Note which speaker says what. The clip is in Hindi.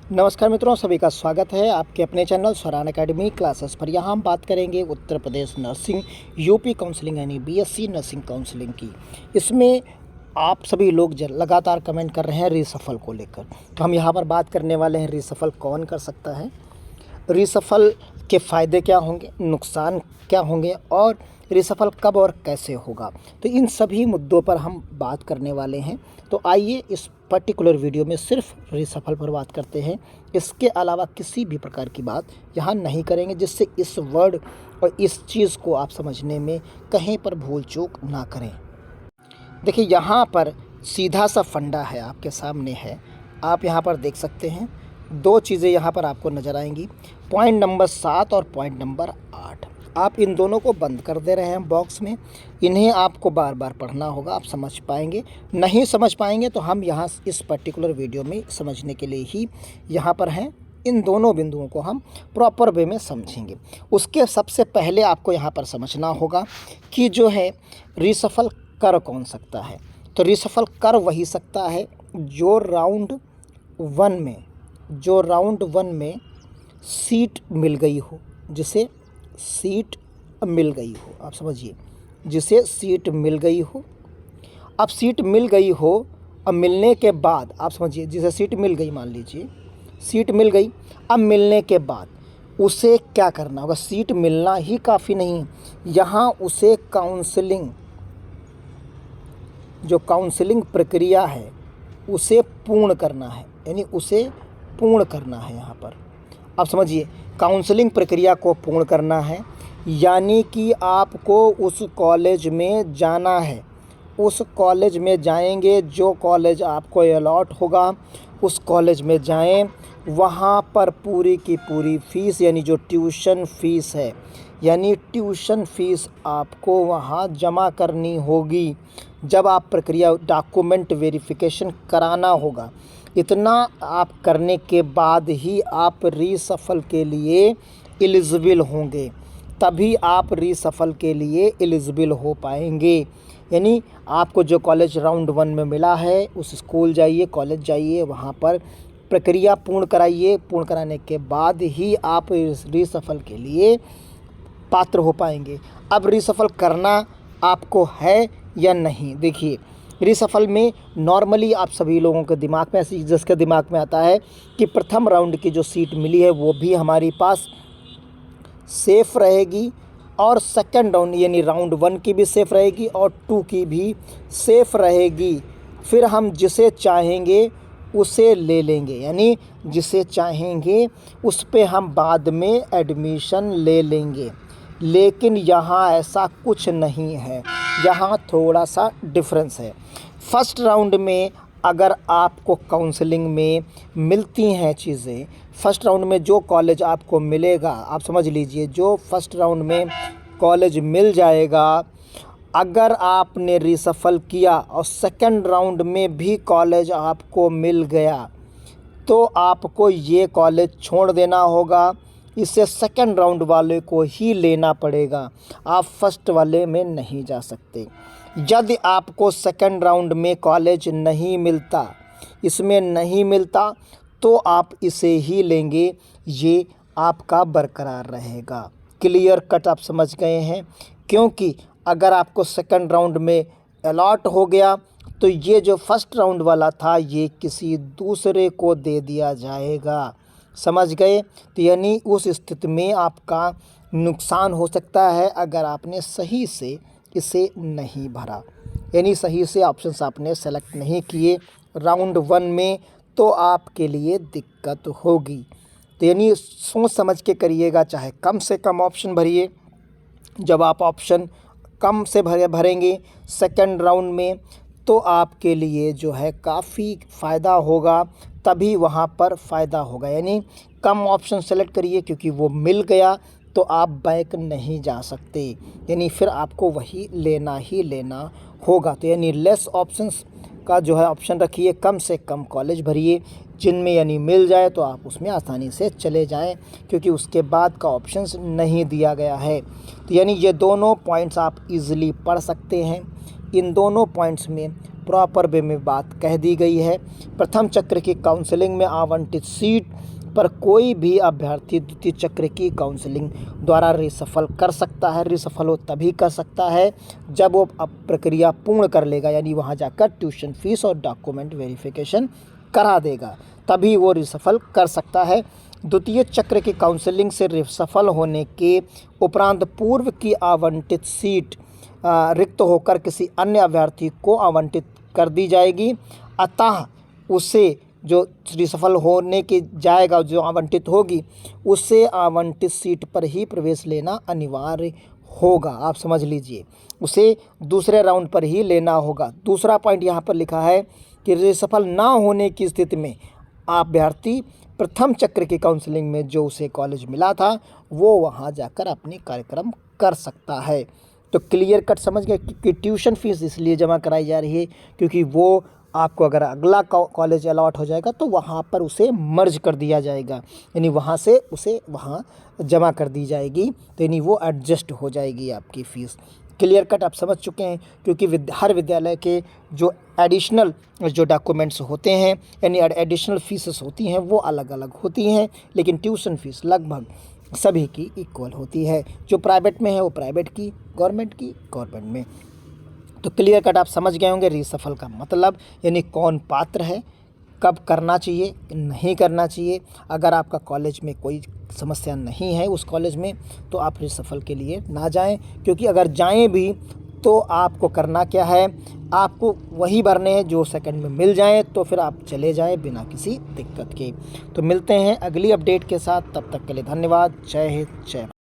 Speaker 1: नमस्कार मित्रों, सभी का स्वागत है आपके अपने चैनल स्वरान एकेडमी क्लासेस पर। यहाँ हम बात करेंगे Uttar Pradesh nursing UP counselling यानी बीएससी नर्सिंग काउंसलिंग की। इसमें आप सभी लोग लगातार कमेंट कर रहे हैं रीसफल को लेकर, तो हम यहाँ पर बात करने वाले हैं रीसफल कौन कर सकता है, रीसफल के फ़ायदे क्या होंगे, नुकसान क्या होंगे और रीसफल कब और कैसे होगा। तो इन सभी मुद्दों पर हम बात करने वाले हैं। तो आइए इस पर्टिकुलर वीडियो में सिर्फ रीसफल पर बात करते हैं। इसके अलावा किसी भी प्रकार की बात यहाँ नहीं करेंगे, जिससे इस वर्ड और इस चीज़ को आप समझने में कहीं पर भूल चूक ना करें। देखिए, यहाँ पर सीधा सा फंडा है, आपके सामने है। आप यहाँ पर देख सकते हैं दो चीज़ें यहाँ पर आपको नज़र आएंगी, पॉइंट नंबर 7 और पॉइंट नंबर 8। आप इन दोनों को बंद कर दे रहे हैं बॉक्स में। इन्हें आपको बार बार पढ़ना होगा, आप समझ पाएंगे। नहीं समझ पाएंगे तो हम यहाँ इस पर्टिकुलर वीडियो में समझने के लिए ही यहाँ पर हैं। इन दोनों बिंदुओं को हम प्रॉपर वे में समझेंगे। उसके सबसे पहले आपको यहाँ पर समझना होगा कि जो है रीसफल कर कौन सकता है। तो रीसफल कर वही सकता है जो राउंड वन में सीट मिल गई हो, जिसे सीट मिल गई हो, आप समझिए, जिसे सीट मिल गई हो। अब सीट मिल गई हो, अब मिलने के बाद आप समझिए, जिसे सीट मिल गई, मान लीजिए सीट मिल गई। अब मिलने के बाद उसे क्या करना होगा? सीट मिलना ही काफ़ी नहीं, यहाँ उसे काउंसलिंग प्रक्रिया है उसे पूर्ण करना है, यानी उसे पूर्ण करना है यहाँ पर। अब समझिए, काउंसलिंग प्रक्रिया को पूर्ण करना है, यानी कि आपको उस कॉलेज में जाना है। उस कॉलेज में जाएंगे, जो कॉलेज आपको अलॉट होगा उस कॉलेज में जाएं। वहाँ पर पूरी की पूरी फ़ीस, यानी जो ट्यूशन फ़ीस है, यानी ट्यूशन फ़ीस आपको वहाँ जमा करनी होगी। जब आप प्रक्रिया डॉक्यूमेंट वेरिफिकेशन कराना होगा, इतना आप करने के बाद ही आप रीसफल के लिए एलिजिबल होंगे, तभी आप रीसफल के लिए एलिजिबल हो पाएंगे। यानी आपको जो कॉलेज राउंड 1 में मिला है, उस स्कूल जाइए, कॉलेज जाइए, वहाँ पर प्रक्रिया पूर्ण कराइए। पूर्ण कराने के बाद ही आप रीसफल के लिए पात्र हो पाएंगे। अब रीसफल करना आपको है या नहीं, देखिए रीसफल में नॉर्मली आप सभी लोगों के दिमाग में, ऐसी जिसके दिमाग में आता है कि प्रथम राउंड की जो सीट मिली है वो भी हमारे पास सेफ़ रहेगी, और सेकंड राउंड यानी राउंड 1 की भी सेफ़ रहेगी और 2 की भी सेफ़ रहेगी। फिर हम जिसे चाहेंगे उसे ले लेंगे, यानी जिसे चाहेंगे उस पे हम बाद में एडमिशन ले लेंगे। लेकिन यहाँ ऐसा कुछ नहीं है, यहाँ थोड़ा सा डिफरेंस है। फर्स्ट राउंड में अगर आपको काउंसलिंग में मिलती हैं चीज़ें, फर्स्ट राउंड में जो कॉलेज आपको मिलेगा, आप समझ लीजिए, जो फर्स्ट राउंड में कॉलेज मिल जाएगा, अगर आपने रीसफल किया और सेकंड राउंड में भी कॉलेज आपको मिल गया, तो आपको ये कॉलेज छोड़ देना होगा। इसे सेकंड राउंड वाले को ही लेना पड़ेगा, आप फर्स्ट वाले में नहीं जा सकते। यदि आपको सेकंड राउंड में कॉलेज नहीं मिलता, इसमें नहीं मिलता, तो आप इसे ही लेंगे, ये आपका बरकरार रहेगा। क्लियर कट आप समझ गए हैं? क्योंकि अगर आपको सेकंड राउंड में अलॉट हो गया तो ये जो फर्स्ट राउंड वाला था ये किसी दूसरे को दे दिया जाएगा, समझ गए? तो यानी उस स्थिति में आपका नुकसान हो सकता है अगर आपने सही से इसे नहीं भरा, यानी सही से ऑप्शंस आपने सेलेक्ट नहीं किए राउंड 1 में, तो आपके लिए दिक्कत होगी। तो यानी सोच समझ के करिएगा, चाहे कम से कम ऑप्शन भरिए। जब आप ऑप्शन कम से भरेंगे सेकंड राउंड में, तो आपके लिए जो है काफ़ी फ़ायदा होगा, तभी वहाँ पर फ़ायदा होगा। यानी कम ऑप्शन सेलेक्ट करिए, क्योंकि वो मिल गया तो आप बैक नहीं जा सकते, यानी फिर आपको वही लेना ही लेना होगा। तो यानी लेस ऑप्शंस का जो है ऑप्शन रखिए, कम से कम कॉलेज भरिए, जिनमें यानी मिल जाए तो आप उसमें आसानी से चले जाएं, क्योंकि उसके बाद का ऑप्शंस नहीं दिया गया है। तो यानी ये दोनों पॉइंट्स आप इजीली पढ़ सकते हैं। इन दोनों पॉइंट्स में प्रॉपर वे में बात कह दी गई है। प्रथम चक्र की काउंसलिंग में आवंटित सीट पर कोई भी अभ्यर्थी द्वितीय चक्र की काउंसलिंग द्वारा रिसफल कर सकता है। रिसफल वो तभी कर सकता है जब वो अब प्रक्रिया पूर्ण कर लेगा, यानी वहाँ जाकर ट्यूशन फीस और डॉक्यूमेंट वेरिफिकेशन करा देगा, तभी वो रिसफल कर सकता है। द्वितीय चक्र की काउंसलिंग से रिसफल होने के उपरांत पूर्व की आवंटित सीट रिक्त होकर किसी अन्य अभ्यर्थी को आवंटित कर दी जाएगी। अतः उसे जो रिसफल होने के जाएगा, जो आवंटित होगी, उसे आवंटित सीट पर ही प्रवेश लेना अनिवार्य होगा। आप समझ लीजिए, उसे दूसरे राउंड पर ही लेना होगा। दूसरा पॉइंट यहाँ पर लिखा है कि रिसफल ना होने की स्थिति में अभ्यर्थी प्रथम चक्र की काउंसलिंग में जो उसे कॉलेज मिला था वो वहाँ जाकर अपनी कार्यक्रम कर सकता है। तो क्लियर कट समझ गए कि ट्यूशन फीस इसलिए जमा कराई जा रही है क्योंकि वो आपको अगर अगला कॉलेज अलॉट हो जाएगा तो वहाँ पर उसे मर्ज कर दिया जाएगा, यानी वहाँ से उसे वहाँ जमा कर दी जाएगी, तो यानी वो एडजस्ट हो जाएगी आपकी फ़ीस। क्लियर कट आप समझ चुके हैं, क्योंकि हर विद्यालय के जो एडिशनल जो डॉक्यूमेंट्स होते हैं यानी एडिशनल फीसेस होती हैं वो अलग अलग होती हैं, लेकिन ट्यूशन फीस लगभग सभी की इक्वल होती है। जो प्राइवेट में है वो प्राइवेट की, गवर्नमेंट की गवर्नमेंट में। तो क्लियर कट आप समझ गए होंगे रिसफल का मतलब, यानी कौन पात्र है, कब करना चाहिए, नहीं करना चाहिए। अगर आपका कॉलेज में कोई समस्या नहीं है उस कॉलेज में तो आप रिसफल के लिए ना जाएं, क्योंकि अगर जाएं भी तो आपको करना क्या है, आपको वही भरने हैं जो सेकंड में मिल जाएं, तो फिर आप चले जाएं बिना किसी दिक्कत के। तो मिलते हैं अगली अपडेट के साथ, तब तक के लिए धन्यवाद। जय हिंद, जय भारत।